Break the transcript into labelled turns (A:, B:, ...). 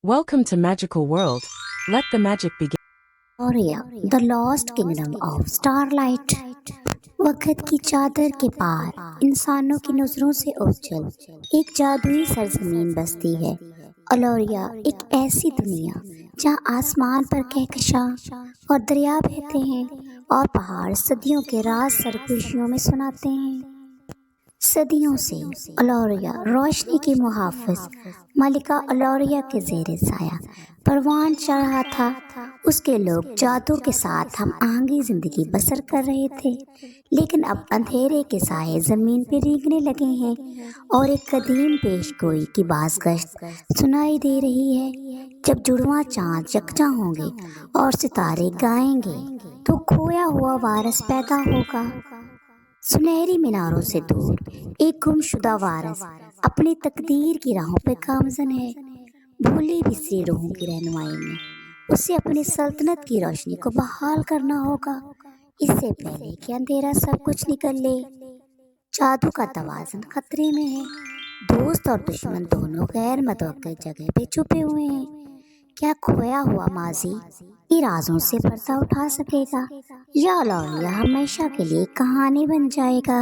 A: Welcome to Magical World. Let the magic begin.
B: Aurea, the lost kingdom of starlight. वक्त की चादर के पार इंसानों की नजरों से ओझल एक जादुई सरजमीन बसती है। अलोरिया एक ऐसी दुनिया जहाँ आसमान पर कहकशां और दरिया बहते हैं और पहाड़ सदियों के राज सरगोशियों में सुनाते हैं। सदियों से अलोरिया रोशनी की मुहाफिज मलिका अलोरिया के ज़ेरे साया परवान चढ़ रहा था। उसके लोग जादू के साथ हम आहंगी जिंदगी बसर कर रहे थे, लेकिन अब अंधेरे के साए जमीन पे रेंगने लगे हैं और एक कदीम पेशगोई की बाज़गश्त सुनाई दे रही है। जब जुड़वां चांद यकजा होंगे और सितारे गाएंगे तो खोया हुआ वारस पैदा होगा। सुनहरी मीनारों से दूर एक गुमशुदा वारस अपनी तकदीर की राहों पे गामजन है। भूली बिसरी रूहों की रहनुमाई में उसे अपनी सल्तनत की रोशनी को बहाल करना होगा, इससे पहले कि अंधेरा सब कुछ निकल ले। जादू का तवाज़ुन खतरे में है। दोस्त और दुश्मन दोनों गैर मुतवक्किल जगह पे छुपे हुए हैं। क्या खोया हुआ माजी की राजों से पर्दा उठा सकेगा या लौरिया हमेशा के लिए कहानी बन जाएगा?